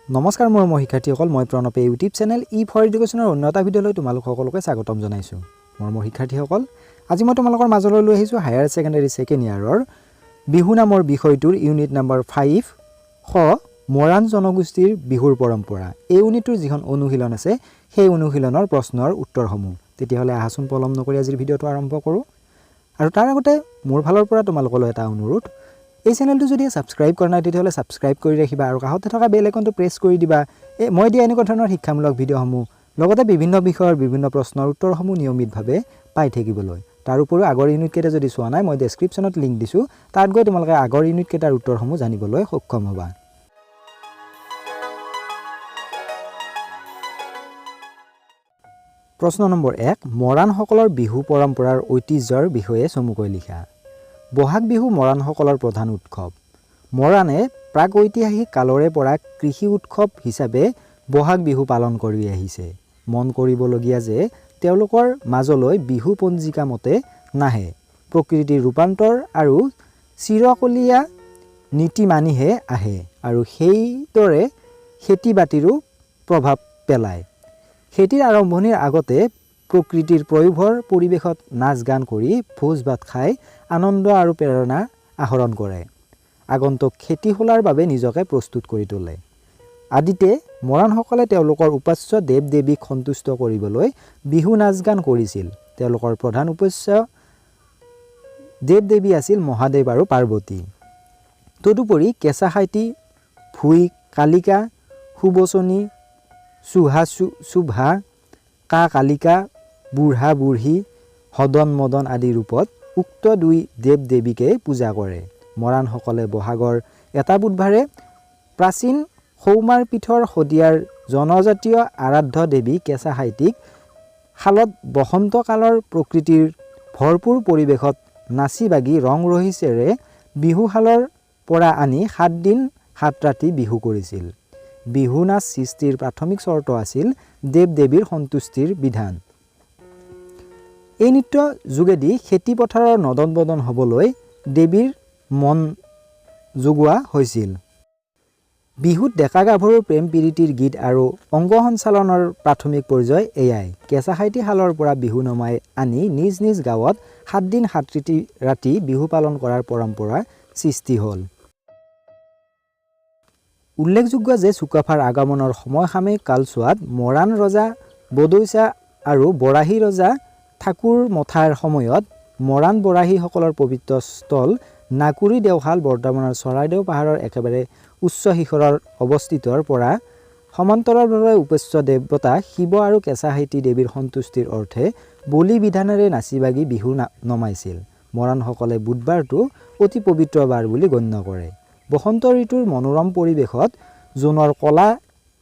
নমস্কাৰ মোৰ শিক্ষাৰ্থীসকল মই প্ৰণৱ ইউটিউব চেনেল ফৰ এডুকেশ্যনৰ অন্যতা ভিডিঅ'লৈ তোমালোক সকলোকে স্বাগতম জনাইছোঁ। মোৰ শিক্ষাৰ্থীসকল আজি মই তোমালোকৰ মাজলৈ লৈ আহিছোঁ হায়াৰ ছেকেণ্ডাৰী ছেকেণ্ড ইয়াৰৰ বিহু নামৰ বিষয়টোৰ ইউনিট নম্বৰ 5 মৰাণ জনগোষ্ঠীৰ বিহুৰ পৰম্পৰা। এই ইউনিটটোৰ যিখন অনুশীলন আছে সেই অনুশীলনৰ প্ৰশ্নৰ উত্তৰসমূহ। তেতিয়াহ'লে আহাচোন পলম নকৰি আজিৰ ভিডিঅ'টো আৰম্ভ কৰোঁ। আৰু তাৰ আগতে মোৰ ফালৰ পৰা তোমালোকলৈ এটা অনুৰোধ, এই চেনেলটো যদি ছাবস্ক্ৰাইব কৰা নাই তেতিয়াহ'লে ছাবস্ক্ৰাইব কৰি ৰাখিবা আৰু কাষতে থকা বেল আইকনটো প্ৰেছ কৰি দিবা। মই দিয়া এনেকুৱা ধৰণৰ শিক্ষামূলক ভিডিঅ'সমূহ লগতে বিভিন্ন বিষয়ৰ বিভিন্ন প্ৰশ্নৰ উত্তৰসমূহ নিয়মিতভাৱে পাই থাকিবলৈ। তাৰ উপৰিও আগৰ ইউনিটকেইটা যদি চোৱা নাই মই ডেছক্ৰিপশ্যনত লিংক দিছোঁ, তাত গৈ তোমালোকে আগৰ ইউনিটকেইটাৰ উত্তৰসমূহ জানিবলৈ সক্ষম হ'বা। প্ৰশ্ন নম্বৰ 1, মৰাণসকলৰ বিহু পৰম্পৰাৰ ঐতিহ্যৰ বিষয়ে চমুকৈ লিখা। বহাগ বিহু মৰাণসকলৰ প্ৰধান উৎসৱ। মৰাণে প্ৰাগৈতিহাসিক কালৰে পৰা কৃষি উৎসৱ হিচাপে বহাগ বিহু পালন কৰি আহিছে। মন কৰিবলগীয়া যে তেওঁলোকৰ মাজলৈ বিহু পঞ্জিকা মতে নাহে, প্ৰকৃতিৰ ৰূপান্তৰ আৰু চিৰকলীয়া নীতি মানিহে আহে আৰু সেইদৰে খেতি বাতিৰো প্ৰভাৱ পেলায়। খেতিৰ আৰম্ভণিৰ আগতে প্ৰকৃতিৰ প্ৰয়োভৰ পৰিৱেশত নাচ গান কৰি ভোজ ভাত খাই আনন্দ আৰু প্ৰেৰণা আহৰণ কৰে। আগন্তুক খেতি খোলাৰ বাবে নিজকে প্ৰস্তুত কৰি তোলে। আদিতে মৰাণসকলে তেওঁলোকৰ উপাস্য দেৱ দেৱীক সন্তুষ্ট কৰিবলৈ বিহু নাচ গান কৰিছিল। তেওঁলোকৰ প্ৰধান উপাস্য দেৱ দেৱী আছিল মহাদেৱ আৰু পাৰ্বতী। তদুপৰি কেঁচা সাইতি, ভুই, কালিকা, সুবচনী, চুভা, কা কালিকা, বুঢ়া বুঢ়ী, হদন মদন আদি ৰূপত উক্ত দুই দেৱ দেৱীকে পূজা কৰে। মৰাণসকলে বহাগৰ এটা বুধবাৰে প্ৰাচীন সৌমাৰ পীঠৰ শদিয়াৰ জনজাতীয় আৰাধ্য দেৱী কেঁচা সাইতিক শালত বসন্তকালৰ প্ৰকৃতিৰ ভৰপূৰ পৰিৱেশত নাচি বাগি ৰং ৰহিছেৰে বিহুশালৰ পৰা আনি 7 দিন 7 ৰাতি বিহু কৰিছিল। বিহু নাচ সৃষ্টিৰ প্ৰাথমিক চৰ্ত আছিল দেৱ দেৱীৰ সন্তুষ্টিৰ বিধান। এই নৃত্য যোগেদি খেতি পথাৰৰ নদন বদন হ'বলৈ দেৱীৰ মন যোগোৱা হৈছিল। বিহুত ডেকা গাভৰুৰ প্ৰেম প্ৰীতিৰ গীত আৰু অংগ সঞ্চালনৰ প্ৰাথমিক পৰ্যায় এয়াই। কেঁচা সাইতি শালৰ পৰা বিহু নমাই আনি নিজ নিজ গাঁৱত 7 দিন 7 ৰাতি বিহু পালন কৰাৰ পৰম্পৰা সৃষ্টি হ'ল। উল্লেখযোগ্য যে চুকাফাৰ আগমনৰ সময়সাময়িক কালছোৱাত মৰাণ ৰজা বদৌচা আৰু বৰাহী ৰজা ঠাকুৰ মথাৰ সময়ত মৰাণ বৰাহীসকলৰ পবিত্ৰ স্থল নাকুৰি দেওশাল বৰ্তমানৰ চৰাইদেউ পাহাৰৰ একেবাৰে উচ্চ শিখৰৰ অৱস্থিতৰ পৰা সমান্তৰালভাৱে উপাস্য দেৱতা শিৱ আৰু কেঁচা সাইতি দেৱীৰ সন্তুষ্টিৰ অৰ্থে বলি বিধানেৰে নাচি বাগি বিহু নমাইছিল। মৰাণসকলে বুধবাৰটো অতি পবিত্ৰ বাৰ বুলি গণ্য কৰে। বসন্ত ঋতুৰ মনোৰম পৰিৱেশত জোনৰ কলা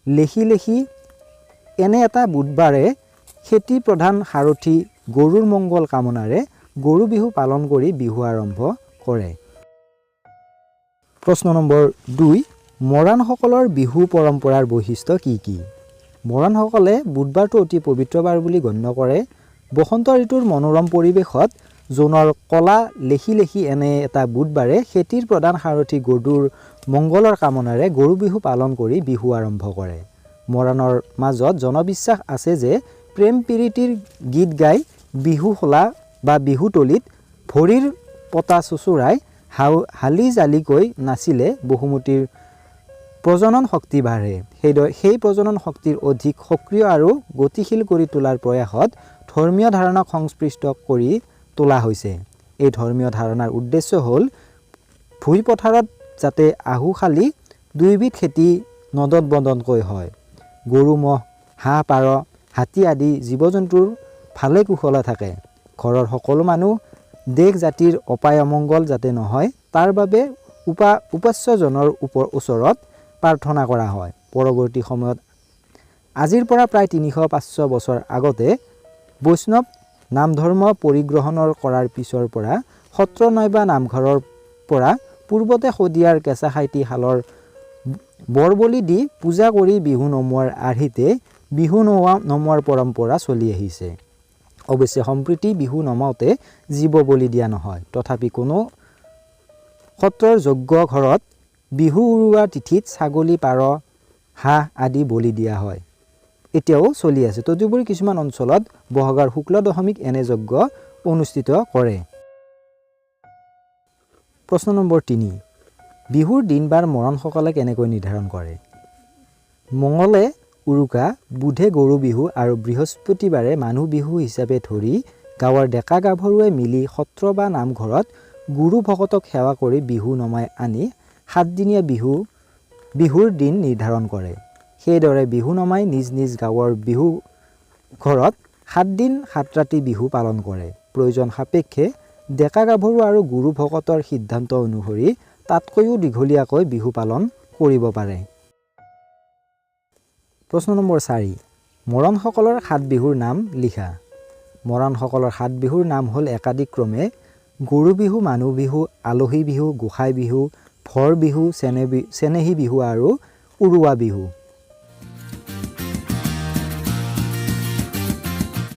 লেখি লেখি এনে এটা বুধবাৰে খেতি প্ৰধান সাৰথি গৰুৰ মংগল কামনাৰে গৰু বিহু পালন কৰি বিহু আৰম্ভ কৰে। প্ৰশ্ন নম্বৰ 2, মৰাণসকলৰ বিহু পৰম্পৰাৰ বৈশিষ্ট্য কি কি? মৰাণসকলে বুধবাৰটো অতি পবিত্ৰ বাৰ বুলি গণ্য কৰে। বসন্ত ঋতুৰ মনোৰম পৰিৱেশত জোনৰ কলা লেখি লেখি এনে এটা বুধবাৰে খেতিৰ প্ৰধান সাৰথি গৰুৰ মংগলৰ কামনাৰে গৰু বিহু পালন কৰি বিহু আৰম্ভ কৰে। মৰাণৰ মাজত জনবিশ্বাস আছে যে প্ৰেম প্ৰীতিৰ গীত গাই বিহু খোলা বা বিহুতলিত ভৰিৰ পতা চুচুৰাই হালি জালিকৈ নাচিলে বহুমতীৰ প্ৰজনন শক্তি বাঢ়ে। সেই প্ৰজনন শক্তিৰ অধিক সক্ৰিয় আৰু গতিশীল কৰি তোলাৰ প্ৰয়াসত ধৰ্মীয় ধাৰণাক সংস্পৃষ্ট কৰি তোলা হৈছে। এই ধৰ্মীয় ধাৰণাৰ উদ্দেশ্য হ'ল ভুই পথাৰত যাতে আহু খালি দুইবিধ খেতি নদন বদনকৈ হয়, গৰু ম'হ হাঁহ পাৰ হাতী আদি জীৱ জন্তুৰ ভালে কুশলে থাকে, ঘৰৰ সকলো মানুহ দেশ জাতিৰ অপায় অমংগল যাতে নহয় তাৰ বাবে উপাস্যজনৰ ওচৰত প্ৰাৰ্থনা কৰা হয়। পৰৱৰ্তী সময়ত আজিৰ পৰা প্ৰায় 300-500 বছৰ আগতে বৈষ্ণৱ নাম ধৰ্ম পৰিগ্ৰহণৰ কৰাৰ পিছৰ পৰা সত্ৰ নাইবা নামঘৰৰ পৰা পূৰ্বতে শদিয়াৰ কেঁচা সাইতি শালৰ বৰবলি দি পূজা কৰি বিহু নমোৱাৰ আৰ্হিতে বিহু নমোৱাৰ পৰম্পৰা চলি আহিছে। অৱশ্যে সম্প্ৰতি বিহু নমাওঁতে জীৱ বলি দিয়া নহয়। তথাপি কোনো সত্ৰৰ যজ্ঞ ঘৰত বিহু উৰুৱা তিথিত ছাগলী পাৰ হাঁহ আদি বলি দিয়া হয়। এতিয়াও চলি আছে। তদুপৰি কিছুমান অঞ্চলত বহাগৰ শুক্ল দশমীক এনে যজ্ঞ অনুষ্ঠিত কৰে। প্ৰশ্ন নম্বৰ 3, বিহুৰ দিন বাৰ মৰাণসকলে কেনেকৈ নিৰ্ধাৰণ কৰে? মঙলে উৰুকা, বুধে গৰু বিহু আৰু বৃহস্পতিবাৰে মানুহ বিহু হিচাপে ধৰি গাঁৱৰ ডেকা গাভৰুৱে মিলি সত্ৰ বা নামঘৰত গুৰু ভকতক সেৱা কৰি বিহু নমাই আনি 7 দিনীয়া বিহুৰ দিন নিৰ্ধাৰণ কৰে। সেইদৰে বিহু নমাই নিজ নিজ গাঁৱৰ বিহু ঘৰত 7 দিন 7 ৰাতি বিহু পালন কৰে। প্ৰয়োজন সাপেক্ষে ডেকা গাভৰু আৰু গুৰু ভকতৰ সিদ্ধান্ত অনুসৰি তাতকৈও দীঘলীয়াকৈ বিহু পালন কৰিব পাৰে। প্ৰশ্ন নম্বৰ 4, মৰাণসকলৰ 7 বিহুৰ নাম লিখা। মৰাণসকলৰ 7 বিহুৰ নাম হ'ল একাদিক্ৰমে গৰু বিহু, মানুহ বিহু, আলহী বিহু, গোসাই বিহু, ভৰ বিহু, চেনেহী বিহু আৰু উৰুৱা বিহু।